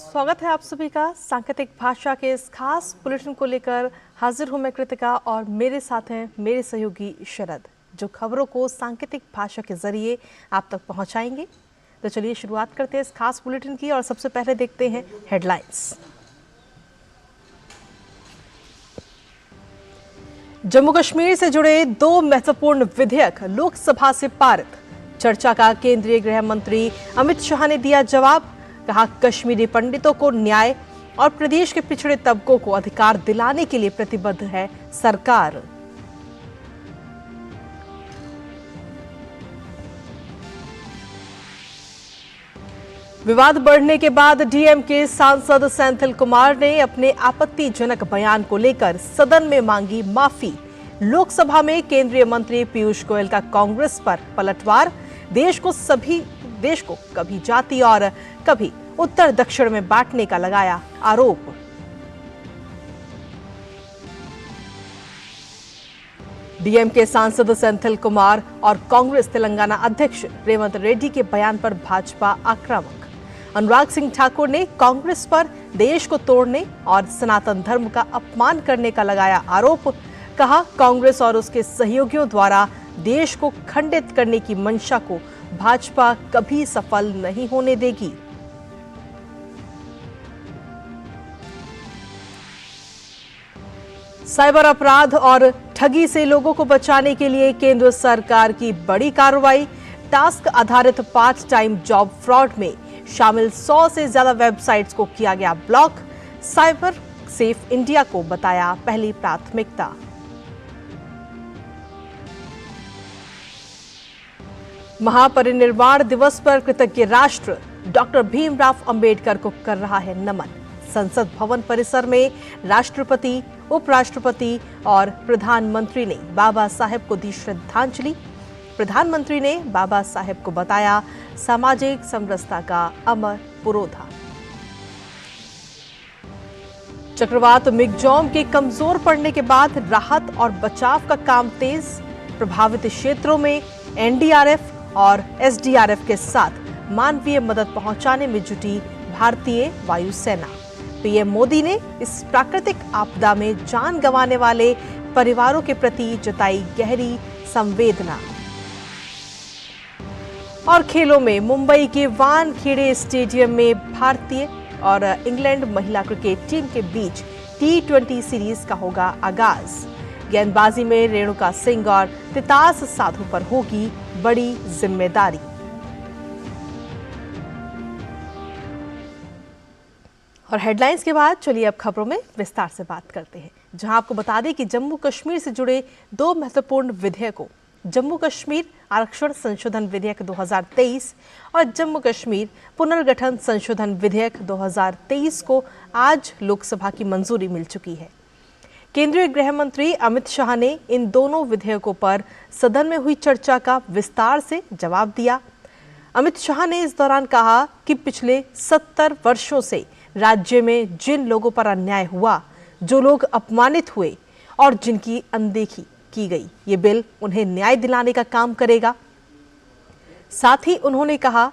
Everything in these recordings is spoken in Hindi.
स्वागत है आप सभी का सांकेतिक भाषा के इस खास बुलेटिन को लेकर हाजिर हूं मैं कृतिका और मेरे साथ हैं मेरे सहयोगी शरद, जो खबरों को सांकेतिक भाषा के जरिए आप तक पहुंचाएंगे। तो चलिए शुरुआत करते हैं इस खास बुलेटिन की और सबसे पहले देखते हैं हेडलाइंस। जम्मू कश्मीर से जुड़े 2 महत्वपूर्ण विधेयक लोकसभा से पारित। चर्चा का केंद्रीय गृह मंत्री अमित शाह ने दिया जवाब। कहा, कश्मीरी पंडितों को न्याय और प्रदेश के पिछड़े तबकों को अधिकार दिलाने के लिए प्रतिबद्ध है सरकार। विवाद बढ़ने के बाद डीएमके सांसद सेंथिल कुमार ने अपने आपत्तिजनक बयान को लेकर सदन में मांगी माफी। लोकसभा में केंद्रीय मंत्री पीयूष गोयल का कांग्रेस पर पलटवार। देश को कभी जाति और कभी उत्तर दक्षिण में बांटने का लगाया आरोप। डीएमके सांसद सेंथिल कुमार और कांग्रेस तेलंगाना अध्यक्ष रेवंत रेड्डी के बयान पर भाजपा आक्रामक। अनुराग सिंह ठाकुर ने कांग्रेस पर देश को तोड़ने और सनातन धर्म का अपमान करने का लगाया आरोप। कहा, कांग्रेस और उसके सहयोगियों द्वारा देश को खंडित करने की मंशा को भाजपा कभी सफल नहीं होने देगी। साइबर अपराध और ठगी से लोगों को बचाने के लिए केंद्र सरकार की बड़ी कार्रवाई। टास्क आधारित पार्ट टाइम जॉब फ्रॉड में शामिल 100 से ज्यादा वेबसाइट्स को किया गया ब्लॉक। साइबर सेफ इंडिया को बताया पहली प्राथमिकता। महापरिनिर्वाण दिवस पर कृतज्ञ राष्ट्र डॉक्टर भीमराव अंबेडकर को कर रहा है नमन। संसद भवन परिसर में राष्ट्रपति, उपराष्ट्रपति और प्रधानमंत्री ने बाबा साहेब को दी श्रद्धांजलि। प्रधानमंत्री ने बाबा साहेब को बताया सामाजिक समरसता का अमर पुरोधा। चक्रवात मिगजॉम के कमजोर पड़ने के बाद राहत और बचाव का काम तेज। प्रभावित क्षेत्रों में एनडीआरएफ और एसडीआरएफ के साथ मानवीय मदद पहुंचाने में जुटी भारतीय वायुसेना। पीएम मोदी ने इस प्राकृतिक आपदा में जान गंवाने वाले परिवारों के प्रति जताई गहरी संवेदना। और खेलों में मुंबई के वानखेड़े स्टेडियम में भारतीय और इंग्लैंड महिला क्रिकेट टीम के बीच T20 सीरीज का होगा आगाज। गेंदबाजी में रेणुका सिंह और तितास साधु पर होगी बड़ी जिम्मेदारी। और हेडलाइंस के बाद चलिए अब खबरों में विस्तार से बात करते हैं, जहां आपको बता दें कि जम्मू कश्मीर से जुड़े 2 महत्वपूर्ण विधेयकों, जम्मू कश्मीर आरक्षण संशोधन विधेयक 2023 और जम्मू कश्मीर पुनर्गठन संशोधन विधेयक 2023 को आज लोकसभा की मंजूरी मिल चुकी है। केंद्रीय गृह मंत्री अमित शाह ने इन दोनों विधेयकों पर सदन में हुई चर्चा का विस्तार से जवाब दिया। अमित शाह ने इस दौरान कहा कि पिछले 70 वर्षों से राज्य में जिन लोगों पर अन्याय हुआ, जो लोग अपमानित हुए और जिनकी अनदेखी की गई, ये बिल उन्हें न्याय दिलाने का काम करेगा। साथ ही उन्होंने कहा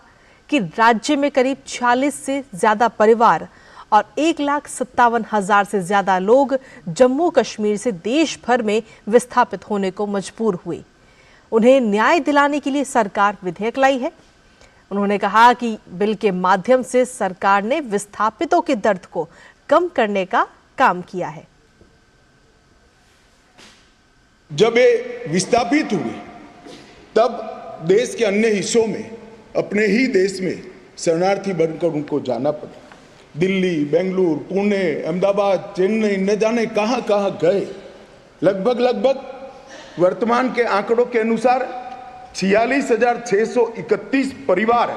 कि राज्य में करीब 46 से ज्यादा परिवार और 1,57,000 से ज्यादा लोग जम्मू कश्मीर से देश भर में विस्थापित होने को मजबूर हुए। उन्हें न्याय दिलाने के लिए सरकार विधेयक लाई है। उन्होंने कहा कि बिल के माध्यम से सरकार ने विस्थापितों के दर्द को कम करने का काम किया है। जब ये विस्थापित हुए तब देश के अन्य हिस्सों में, अपने ही देश में शरणार्थी बनकर उनको जाना पड़ा। दिल्ली, बेंगलुरु, पुणे, अहमदाबाद, चेन्नई, न जाने कहां कहां गए। लगभग वर्तमान के आंकड़ों के अनुसार 46,631 परिवार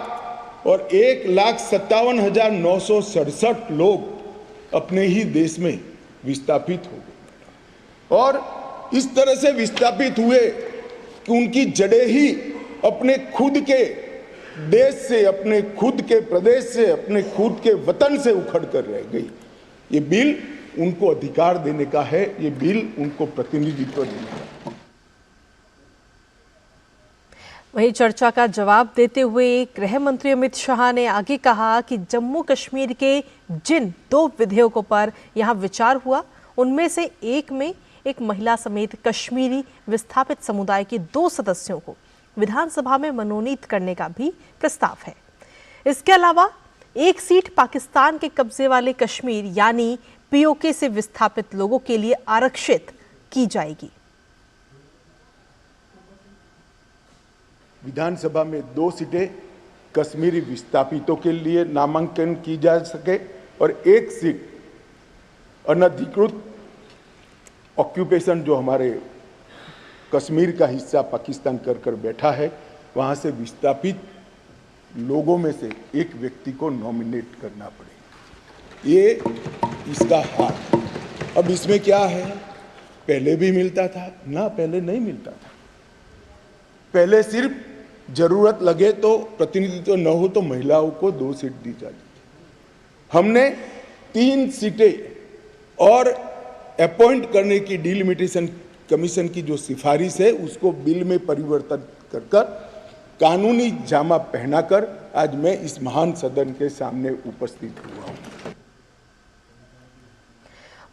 और 1,57,967 लोग अपने ही देश में विस्थापित हो गए। और इस तरह से विस्थापित हुए कि उनकी जड़ें ही अपने खुद के देश से, अपने खुद के प्रदेश से, अपने खुद के वतन से उखड़ कर रह गई। ये बिल उनको अधिकार देने का है, ये बिल उनको प्रतिनिधित्व देने का है। वहीं चर्चा का जवाब देते हुए गृह मंत्री अमित शाह ने आगे कहा कि जम्मू कश्मीर के जिन 2 विधेयकों पर यहां विचार हुआ उनमें से एक में एक महिला समेत कश्मीरी विस्थापित समुदाय के 2 सदस्यों को विधानसभा में मनोनीत करने का भी प्रस्ताव है। इसके अलावा एक सीट पाकिस्तान के कब्जे वाले कश्मीर यानी पीओके से विस्थापित लोगों के लिए आरक्षित की जाएगी। विधानसभा में 2 सीटें कश्मीरी विस्थापितों के लिए नामांकन की जा सके और एक सीट अनधिकृत ऑक्यूपेशन जो हमारे कश्मीर का हिस्सा पाकिस्तान कर बैठा है वहां से विस्थापित लोगों में से एक व्यक्ति को नॉमिनेट करना पड़ेगा। ये इसका हाथ। अब इसमें क्या है, पहले भी मिलता था ना, पहले नहीं मिलता था। पहले सिर्फ जरूरत लगे तो प्रतिनिधित्व न हो तो महिलाओं को 2 सीट दी जाती थी। हमने 3 सीटें और अपॉइंट करने की डिलिमिटेशन कमीशन की जो सिफारिश है उसको बिल में परिवर्तन कर कानूनी जामा पहनाकर आज मैं इस महान सदन के सामने उपस्थित हुआ हूं।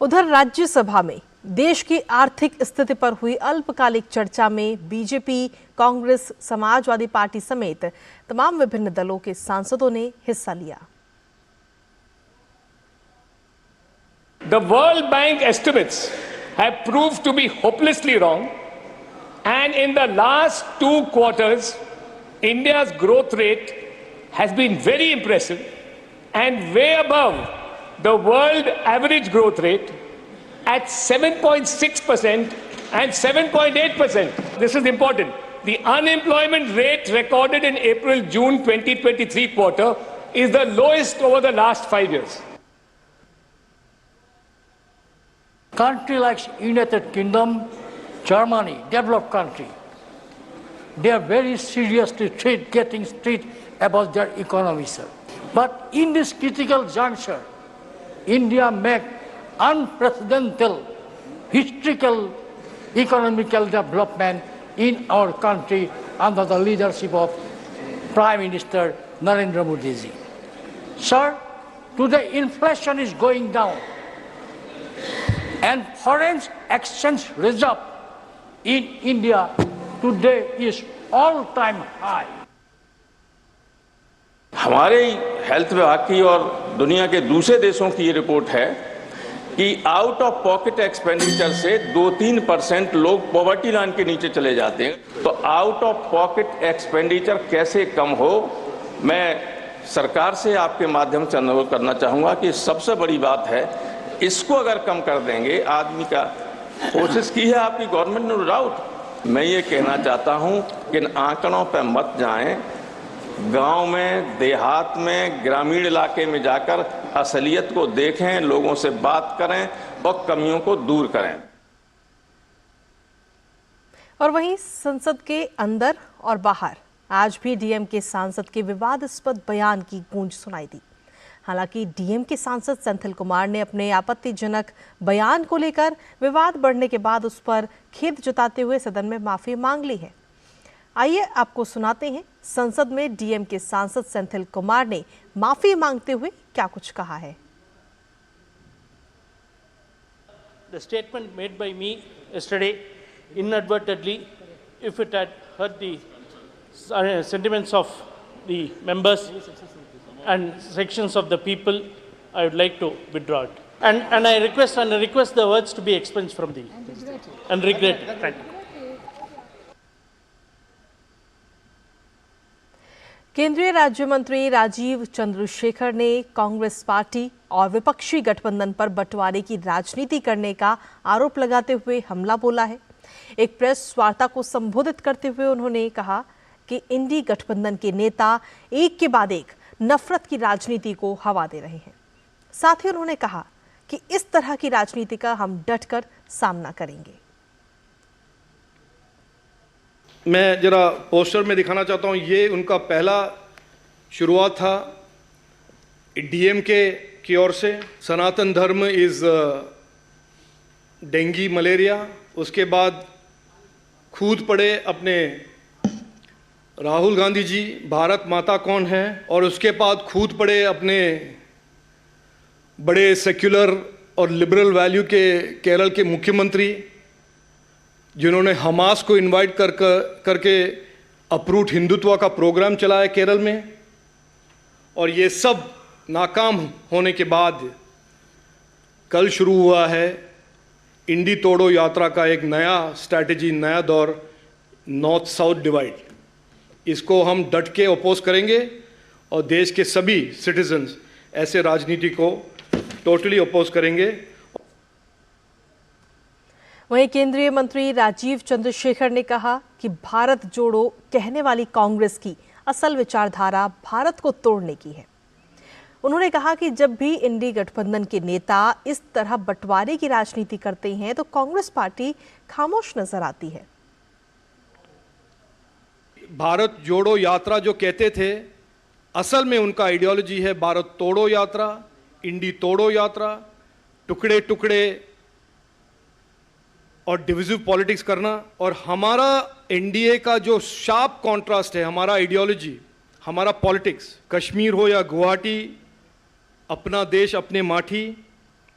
उधर राज्यसभा में देश की आर्थिक स्थिति पर हुई अल्पकालिक चर्चा में बीजेपी, कांग्रेस, समाजवादी पार्टी समेत तमाम विभिन्न दलों के सांसदों ने हिस्सा लिया। The World Bank estimates have proved to be hopelessly wrong, and in the last 2 quarters, India's growth rate has been very impressive and way above the world average growth rate at 7.6% and 7.8%. This is important. The unemployment rate recorded in April-June 2023 quarter is the lowest over the last 5 years. Country like United Kingdom, Germany, developed country, they are very seriously getting strict about their economy, sir. But in this critical juncture, India make unprecedented, historical economical development in our country under the leadership of Prime Minister Narendra Modi ji. Sir, today inflation is going down and foreign exchange reserve in India today is all-time high. हमारे हेल्थ विभाग की और दुनिया के दूसरे देशों की ये रिपोर्ट है कि आउट ऑफ पॉकेट एक्सपेंडिचर से 2-3% लोग पॉवर्टी लाइन के नीचे चले जाते हैं। तो आउट ऑफ पॉकेट एक्सपेंडिचर कैसे कम हो, मैं सरकार से आपके माध्यम से अनुरोध करना चाहूँगा कि सबसे बड़ी बात है, इसको अगर कम कर देंगे, आदमी का कोशिश की है आपकी गवर्नमेंट ने, नो डाउट। मैं ये कहना चाहता हूँ कि इन आंकड़ों पर मत जाएं, गांव में, देहात में, ग्रामीण इलाके में जाकर असलियत को देखें, लोगों से बात करें और कमियों को दूर करें। और वहीं संसद के अंदर और बाहर आज भी डीएम के सांसद के विवादास्पद बयान की गूंज सुनाई दी। हालांकि डीएम के सांसद सेंथिल कुमार ने अपने आपत्तिजनक बयान को लेकर विवाद बढ़ने के बाद उस पर खेद जताते हुए सदन में माफी मांग ली है। आइए आपको सुनाते हैं संसद में डीएम के सांसद सेंथिल कुमार ने माफी मांगते हुए क्या कुछ कहा है। The statement made by me yesterday inadvertently, if it had hurt the sentiments of the members and sections of the people, I would like to withdraw it. And I request the words to be expunged from the and regret. Thank you. केंद्रीय राज्य मंत्री राजीव चंद्रशेखर ने कांग्रेस पार्टी और विपक्षी गठबंधन पर बंटवारे की राजनीति करने का आरोप लगाते हुए हमला बोला है। एक प्रेस वार्ता को संबोधित करते हुए उन्होंने कहा कि इंडी गठबंधन के नेता एक के बाद एक नफरत की राजनीति को हवा दे रहे हैं। साथ ही उन्होंने कहा कि इस तरह की राजनीति का हम डटकर सामना करेंगे। मैं जरा पोस्टर में दिखाना चाहता हूं, ये उनका पहला शुरुआत था डीएमके की ओर से। सनातन धर्म इज डेंगी मलेरिया। उसके बाद कूद पड़े अपने राहुल गांधी जी भारत माता कौन है और उसके बाद कूद पड़े अपने बड़े सेक्युलर और लिबरल वैल्यू के केरल के मुख्यमंत्री, जिन्होंने हमास को इनवाइट करके अप्रूव्ड हिंदुत्व का प्रोग्राम चलाया केरल में, और ये सब नाकाम होने के बाद कल शुरू हुआ है इंडी तोड़ो यात्रा का एक नया स्ट्रैटेजी, नया दौर, नॉर्थ साउथ डिवाइड। इसको हम डट के अपोज करेंगे और देश के सभी सिटीजन्स ऐसे राजनीति को टोटली अपोज करेंगे। वहीं केंद्रीय मंत्री राजीव चंद्रशेखर ने कहा कि भारत जोड़ो कहने वाली कांग्रेस की असल विचारधारा भारत को तोड़ने की है। उन्होंने कहा कि जब भी इंडी गठबंधन के नेता इस तरह बंटवारे की राजनीति करते हैं तो कांग्रेस पार्टी खामोश नजर आती है। भारत जोड़ो यात्रा जो कहते थे, असल में उनका आइडियोलॉजी है भारत तोड़ो यात्रा, इंडी तोड़ो यात्रा, टुकड़े टुकड़े और डिविजिव पॉलिटिक्स करना। और हमारा एनडीए का जो शार्प कॉन्ट्रास्ट है, हमारा आइडियोलॉजी, हमारा पॉलिटिक्स, कश्मीर हो या गुवाहाटी, अपना देश अपने माटी,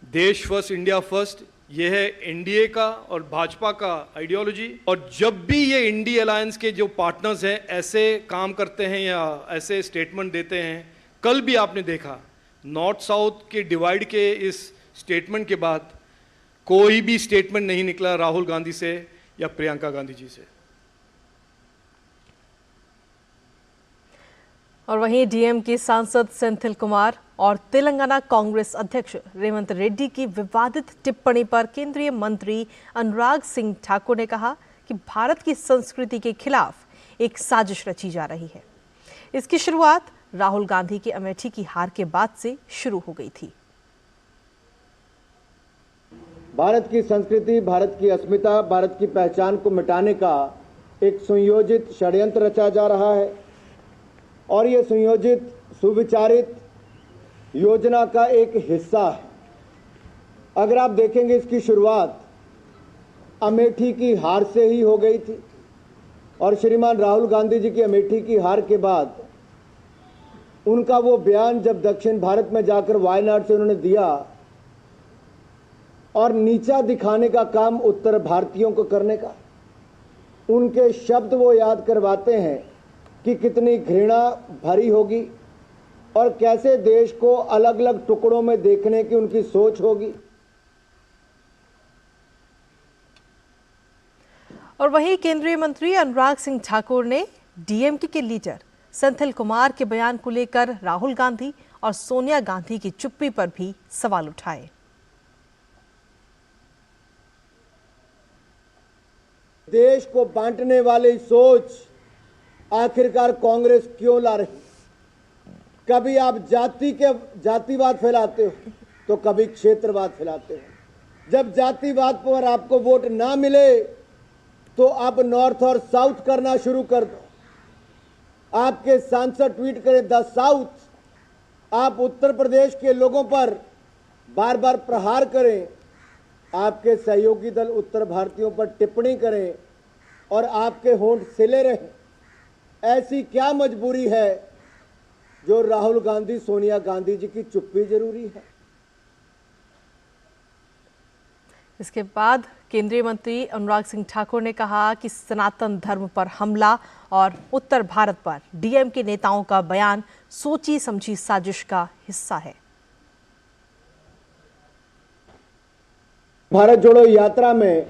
देश फर्स्ट इंडिया फर्स्ट, ये है एनडीए का और भाजपा का आइडियोलॉजी। और जब भी ये इंडी अलायंस के जो पार्टनर्स हैं ऐसे काम करते हैं या ऐसे स्टेटमेंट देते हैं, कल भी आपने देखा नॉर्थ साउथ के डिवाइड के इस स्टेटमेंट के बाद कोई भी स्टेटमेंट नहीं निकला राहुल गांधी से या प्रियंका गांधी जी से। और वहीं डीएम के सांसद सेंथिल कुमार और तेलंगाना कांग्रेस अध्यक्ष रेवंत रेड्डी की विवादित टिप्पणी पर केंद्रीय मंत्री अनुराग सिंह ठाकुर ने कहा कि भारत की संस्कृति के खिलाफ एक साजिश रची जा रही है। इसकी शुरुआत राहुल गांधी के अमेठी की हार के बाद से शुरू हो गई थी। भारत की संस्कृति, भारत की अस्मिता, भारत की पहचान को मिटाने का एक सुयोजित षड्यंत्र रचा जा रहा है और ये सुयोजित, सुविचारित योजना का एक हिस्सा है। अगर आप देखेंगे इसकी शुरुआत अमेठी की हार से ही हो गई थी और श्रीमान राहुल गांधी जी की अमेठी की हार के बाद उनका वो बयान जब दक्षिण भारत में जाकर वायनाड से उन्होंने दिया और नीचा दिखाने का काम उत्तर भारतीयों को करने का, उनके शब्द वो याद करवाते हैं कि कितनी घृणा भरी होगी और कैसे देश को अलग अलग टुकड़ों में देखने की उनकी सोच होगी। और वहीं केंद्रीय मंत्री अनुराग सिंह ठाकुर ने डीएमके के लीडर सेंथिल कुमार के बयान को लेकर राहुल गांधी और सोनिया गांधी की चुप्पी पर भी सवाल उठाए। देश को बांटने वाली सोच आखिरकार कांग्रेस क्यों ला रही? कभी आप जातिवाद फैलाते हो तो कभी क्षेत्रवाद फैलाते हो। जब जातिवाद पर आपको वोट ना मिले तो आप नॉर्थ और साउथ करना शुरू कर दो। आपके सांसद ट्वीट करें द साउथ। आप उत्तर प्रदेश के लोगों पर बार बार प्रहार करें, आपके सहयोगी दल उत्तर भारतीयों पर टिप्पणी करें और आपके होंठ सिले रहें। ऐसी क्या मजबूरी है जो राहुल गांधी, सोनिया गांधी जी की चुप्पी जरूरी है? इसके बाद केंद्रीय मंत्री अनुराग सिंह ठाकुर ने कहा कि सनातन धर्म पर हमला और उत्तर भारत पर डीएम के नेताओं का बयान सोची समझी साजिश का हिस्सा है। भारत जोड़ो यात्रा में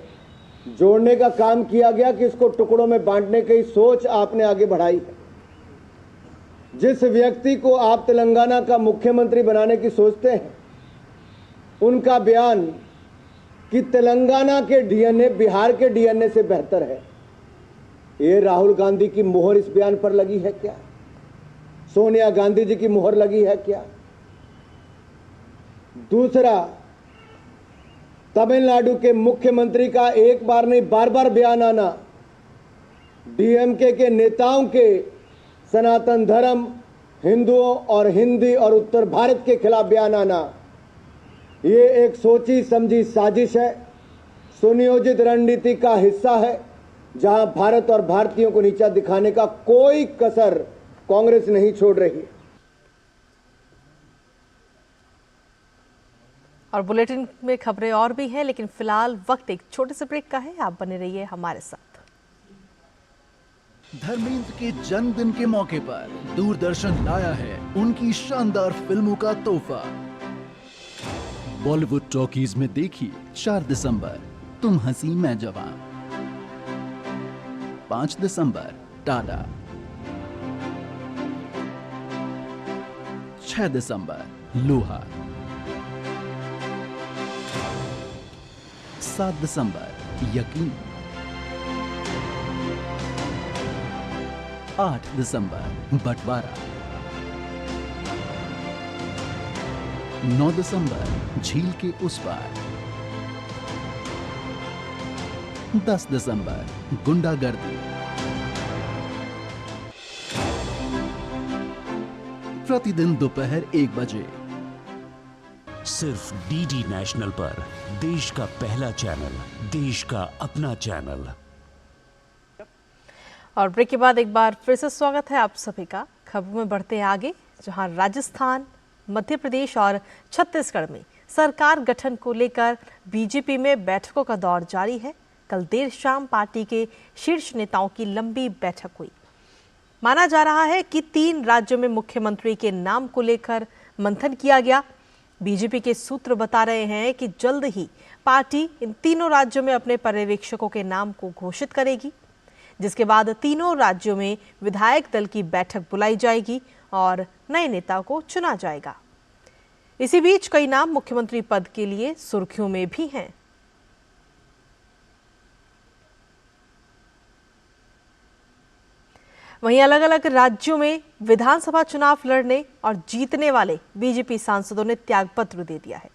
जोड़ने का काम किया गया कि इसको टुकड़ों में बांटने की सोच आपने आगे बढ़ाई है। जिस व्यक्ति को आप तेलंगाना का मुख्यमंत्री बनाने की सोचते हैं, उनका बयान कि तेलंगाना के डीएनए बिहार के डीएनए से बेहतर है, ये राहुल गांधी की मोहर इस बयान पर लगी है क्या? सोनिया गांधी जी की मोहर लगी है क्या? दूसरा, तमिलनाडु के मुख्यमंत्री का एक बार नहीं बार बार बयान आना, डीएमके के नेताओं के सनातन धर्म, हिंदुओं और हिंदी और उत्तर भारत के खिलाफ बयान आना, ये एक सोची समझी साजिश है, सुनियोजित रणनीति का हिस्सा है जहां भारत और भारतीयों को नीचा दिखाने का कोई कसर कांग्रेस नहीं छोड़ रही। और बुलेटिन में खबरें और भी हैं, लेकिन फिलहाल वक्त एक छोटे से ब्रेक का है। आप बने रहिए हमारे साथ। धर्मेंद्र के जन्मदिन के मौके पर दूरदर्शन लाया है उनकी शानदार फिल्मों का तोहफा। बॉलीवुड टॉकीज में देखिए 4 दिसंबर तुम हंसी मैं जवान, 5 दिसंबर टाडा, 6 दिसंबर लोहा, 7 दिसंबर यकीन, 8 दिसंबर बंटवारा, 9 दिसंबर झील के उस पार, 10 दिसंबर गुंडागर्दी। प्रतिदिन दोपहर 1 बजे सिर्फ डीडी नेशनल पर, देश का पहला चैनल, देश का अपना चैनल। और ब्रेक के बाद एक बार फिर से स्वागत है आप सभी का। खबरों में बढ़ते हैं आगे, जहां राजस्थान, मध्य प्रदेश और छत्तीसगढ़ में सरकार गठन को लेकर बीजेपी में बैठकों का दौर जारी है। कल देर शाम पार्टी के शीर्ष नेताओं की लंबी बैठक हुई। माना जा रहा है कि 3 राज्यों में मुख्यमंत्री के नाम को लेकर मंथन किया गया। बीजेपी के सूत्र बता रहे हैं कि जल्द ही पार्टी इन तीनों राज्यों में अपने पर्यवेक्षकों के नाम को घोषित करेगी, जिसके बाद तीनों राज्यों में विधायक दल की बैठक बुलाई जाएगी और नए नेता को चुना जाएगा। इसी बीच कई नाम मुख्यमंत्री पद के लिए सुर्खियों में भी हैं। वहीं अलग अलग राज्यों में विधानसभा चुनाव लड़ने और जीतने वाले बीजेपी सांसदों ने त्यागपत्र दे दिया है।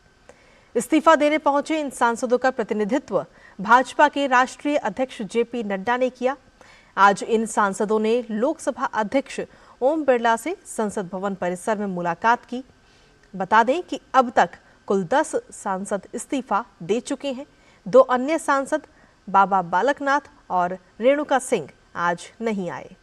इस्तीफा देने पहुंचे इन सांसदों का प्रतिनिधित्व भाजपा के राष्ट्रीय अध्यक्ष जेपी नड्डा ने किया। आज इन सांसदों ने लोकसभा अध्यक्ष ओम बिरला से संसद भवन परिसर में मुलाकात की। बता दें कि अब तक कुल 10 सांसद इस्तीफा दे चुके हैं। 2 अन्य सांसद बाबा बालकनाथ और रेणुका सिंह आज नहीं आए।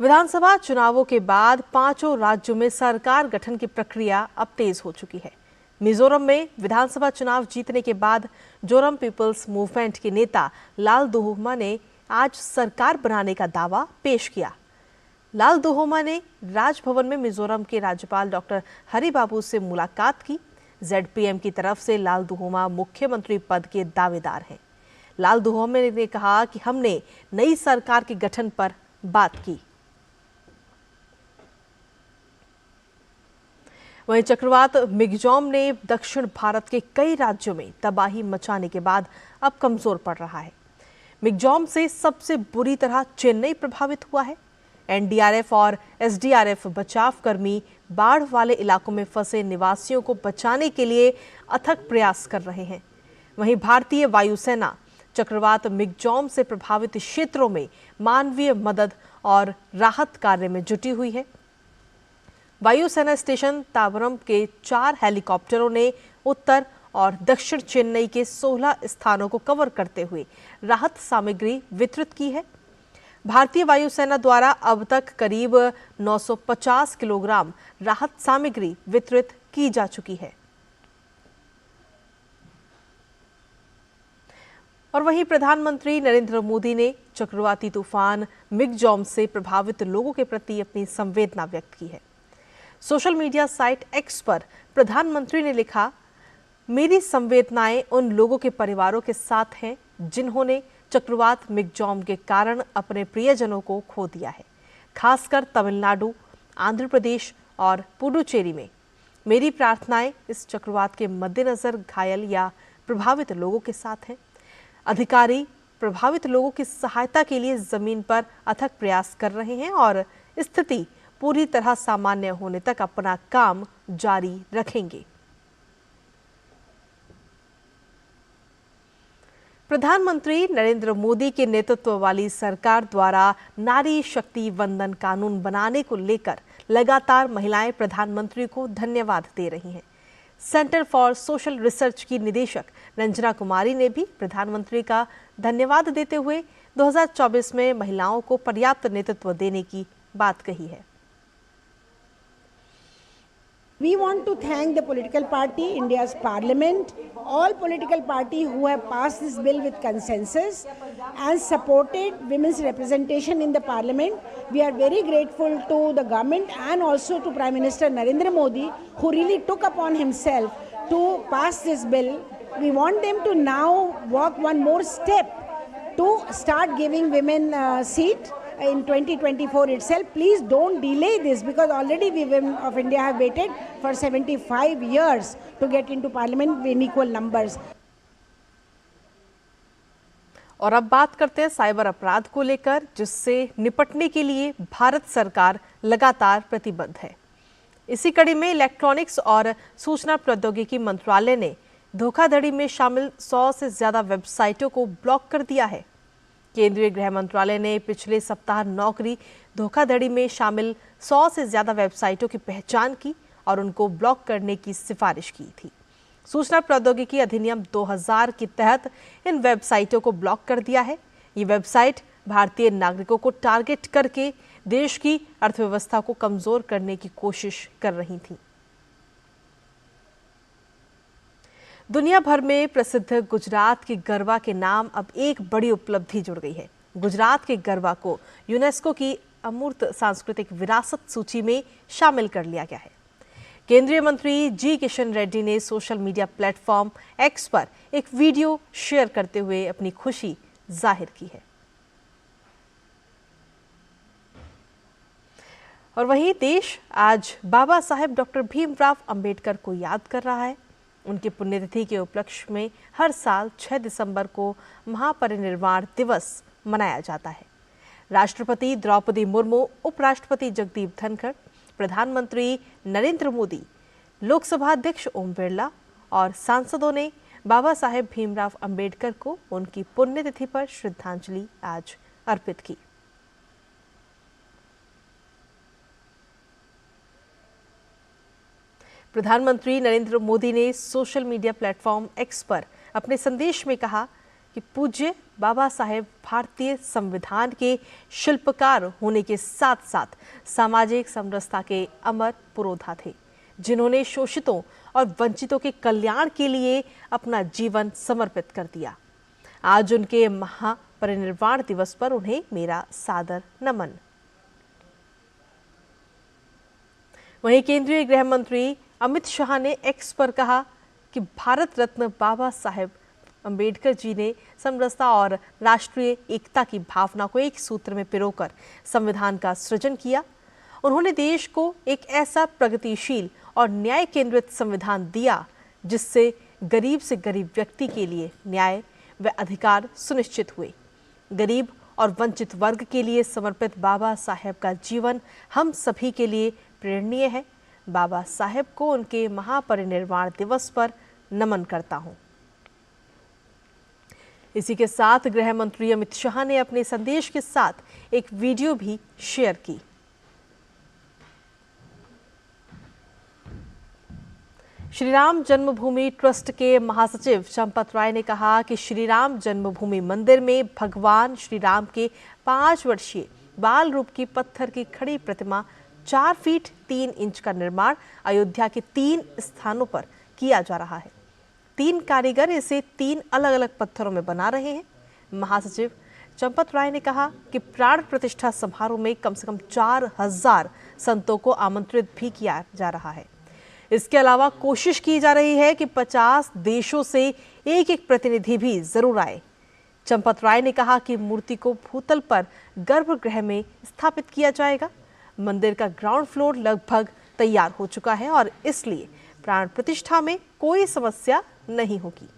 विधानसभा चुनावों के बाद 5 राज्यों में सरकार गठन की प्रक्रिया अब तेज हो चुकी है। मिजोरम में विधानसभा चुनाव जीतने के बाद जोरम पीपल्स मूवमेंट के नेता लाल दुहोमा ने आज सरकार बनाने का दावा पेश किया। लाल दुहोमा ने राजभवन में मिजोरम के राज्यपाल डॉक्टर हरिबाबू से मुलाकात की। जेडपीएम की तरफ से लाल दुहोमा मुख्यमंत्री पद के दावेदार हैं। लाल दुहोमा ने कहा कि हमने नई सरकार के गठन पर बात की। वहीं चक्रवात मिगजॉम ने दक्षिण भारत के कई राज्यों में तबाही मचाने के बाद अब कमजोर पड़ रहा है। मिगजॉम से सबसे बुरी तरह चेन्नई प्रभावित हुआ है। एनडीआरएफ और एसडीआरएफ बचाव कर्मी बाढ़ वाले इलाकों में फंसे निवासियों को बचाने के लिए अथक प्रयास कर रहे हैं। वहीं भारतीय वायुसेना चक्रवात मिगजॉम से प्रभावित क्षेत्रों में मानवीय मदद और राहत कार्य में जुटी हुई है। वायुसेना स्टेशन ताबरम के 4 हेलीकॉप्टरों ने उत्तर और दक्षिण चेन्नई के 16 स्थानों को कवर करते हुए राहत सामग्री वितरित की है। भारतीय वायुसेना द्वारा अब तक करीब 950 किलोग्राम राहत सामग्री वितरित की जा चुकी है। और वहीं प्रधानमंत्री नरेंद्र मोदी ने चक्रवाती तूफान मिगजॉम से प्रभावित लोगों के प्रति अपनी संवेदना व्यक्त की है। सोशल मीडिया साइट एक्स पर प्रधानमंत्री ने लिखा, मेरी संवेदनाएं उन लोगों के परिवारों के साथ हैं जिन्होंने चक्रवात मिगजॉम के कारण अपने प्रियजनों को खो दिया है। खासकर तमिलनाडु, आंध्र प्रदेश और पुडुचेरी में मेरी प्रार्थनाएं इस चक्रवात के मद्देनजर घायल या प्रभावित लोगों के साथ हैं। अधिकारी प्रभावित लोगों की सहायता के लिए जमीन पर अथक प्रयास कर रहे हैं और स्थिति पूरी तरह सामान्य होने तक अपना काम जारी रखेंगे। प्रधानमंत्री नरेंद्र मोदी के नेतृत्व वाली सरकार द्वारा नारी शक्ति वंदन कानून बनाने को लेकर लगातार महिलाएं प्रधानमंत्री को धन्यवाद दे रही हैं। सेंटर फॉर सोशल रिसर्च की निदेशक रंजना कुमारी ने भी प्रधानमंत्री का धन्यवाद देते हुए 2024 में महिलाओं को पर्याप्त नेतृत्व देने की बात कही है। We want to thank the political party, India's parliament, all political party who have passed this bill with consensus and supported women's representation in the parliament. We are very grateful to the government and also to Prime Minister Narendra Modi, who really took upon himself to pass this bill. We want them to now walk one more step to start giving women a seat in 2024 itself. Please don't delay this, because already we women of India have waited for 75 years to get into parliament in equal numbers. और अब बात करते हैं साइबर अपराध को लेकर, जिससे निपटने के लिए भारत सरकार लगातार प्रतिबद्ध है। इसी कड़ी में इलेक्ट्रॉनिक्स और सूचना प्रौद्योगिकी मंत्रालय ने धोखाधड़ी में शामिल 100 से ज्यादा वेबसाइटों को ब्लॉक कर दिया है। केंद्रीय गृह मंत्रालय ने पिछले सप्ताह नौकरी धोखाधड़ी में शामिल 100 से ज्यादा वेबसाइटों की पहचान की और उनको ब्लॉक करने की सिफारिश की थी। सूचना प्रौद्योगिकी अधिनियम 2000 के तहत इन वेबसाइटों को ब्लॉक कर दिया है। ये वेबसाइट भारतीय नागरिकों को टारगेट करके देश की अर्थव्यवस्था को कमजोर करने की कोशिश कर रही थी। दुनिया भर में प्रसिद्ध गुजरात के गरबा के नाम अब एक बड़ी उपलब्धि जुड़ गई है। गुजरात के गरबा को यूनेस्को की अमूर्त सांस्कृतिक विरासत सूची में शामिल कर लिया गया है। केंद्रीय मंत्री जी किशन रेड्डी ने सोशल मीडिया प्लेटफॉर्म एक्स पर एक वीडियो शेयर करते हुए अपनी खुशी जाहिर की है। और वहीं देश आज बाबा साहेब डॉक्टर भीमराव अंबेडकर को याद कर रहा है। उनकी पुण्यतिथि के उपलक्ष्य में हर साल 6 दिसंबर को महापरिनिर्वाण दिवस मनाया जाता है। राष्ट्रपति द्रौपदी मुर्मू, उपराष्ट्रपति जगदीप धनखड़, प्रधानमंत्री नरेंद्र मोदी, लोकसभा अध्यक्ष ओम बिरला और सांसदों ने बाबा साहेब भीमराव अंबेडकर को उनकी पुण्यतिथि पर श्रद्धांजलि आज अर्पित की। प्रधानमंत्री नरेंद्र मोदी ने सोशल मीडिया प्लेटफॉर्म एक्स पर अपने संदेश में कहा कि पूज्य बाबा साहेब भारतीय संविधान के शिल्पकार होने के साथ साथ सामाजिक समरसता के अमर पुरोधा थे, जिन्होंने शोषितों और वंचितों के कल्याण के लिए अपना जीवन समर्पित कर दिया। आज उनके महापरिनिर्वाण दिवस पर उन्हें मेरा सादर नमन। वहीं केंद्रीय गृह मंत्री अमित शाह ने एक्स पर कहा कि भारत रत्न बाबा साहेब अंबेडकर जी ने समरसता और राष्ट्रीय एकता की भावना को एक सूत्र में पिरोकर संविधान का सृजन किया। उन्होंने देश को एक ऐसा प्रगतिशील और न्याय केंद्रित संविधान दिया जिससे गरीब से गरीब व्यक्ति के लिए न्याय व अधिकार सुनिश्चित हुए। गरीब और वंचित वर्ग के लिए समर्पित बाबा साहेब का जीवन हम सभी के लिए प्रेरणीय है। बाबा साहेब को उनके महापरिनिर्वाण दिवस पर नमन करता हूं। इसी के साथ गृह मंत्री अमित शाह ने अपने संदेश के साथ एक वीडियो भी शेयर की। श्री राम जन्मभूमि ट्रस्ट के महासचिव चंपत राय ने कहा कि श्री राम जन्मभूमि मंदिर में भगवान श्री राम के 5 वर्षीय बाल रूप की पत्थर की खड़ी प्रतिमा 4 फीट 3 इंच का निर्माण अयोध्या के 3 स्थानों पर किया जा रहा है। 3 कारीगर इसे 3 अलग अलग पत्थरों में बना रहे हैं। महासचिव चंपत राय ने कहा कि प्राण प्रतिष्ठा समारोह में कम से कम 4000 संतों को आमंत्रित भी किया जा रहा है। इसके अलावा कोशिश की जा रही है कि 50 देशों से एक प्रतिनिधि भी जरूर आए। चंपत राय ने कहा कि मूर्ति को भूतल पर गर्भगृह में स्थापित किया जाएगा। मंदिर का ग्राउंड फ्लोर लगभग तैयार हो चुका है और इसलिए प्राण प्रतिष्ठा में कोई समस्या नहीं होगी।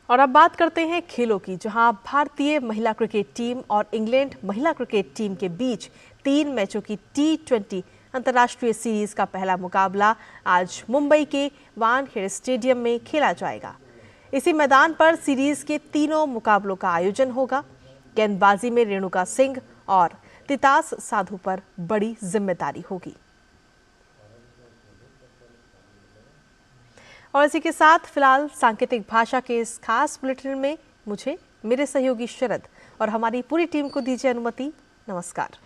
और अब बात करते हैं खेलों की, जहां भारतीय महिला क्रिकेट टीम और इंग्लैंड महिला क्रिकेट टीम के बीच 3 मैचों की T20 अंतर्राष्ट्रीय सीरीज का पहला मुकाबला आज मुंबई के वानखेड़े स्टेडियम में खेला जाएगा। इसी मैदान पर सीरीज के तीनों मुकाबलों का आयोजन होगा। गेंदबाजी में रेणुका सिंह और तितास साधु पर बड़ी जिम्मेदारी होगी। और इसी के साथ फिलहाल सांकेतिक भाषा के इस खास बुलेटिन में मुझे, मेरे सहयोगी शरद और हमारी पूरी टीम को दीजिए अनुमति। नमस्कार।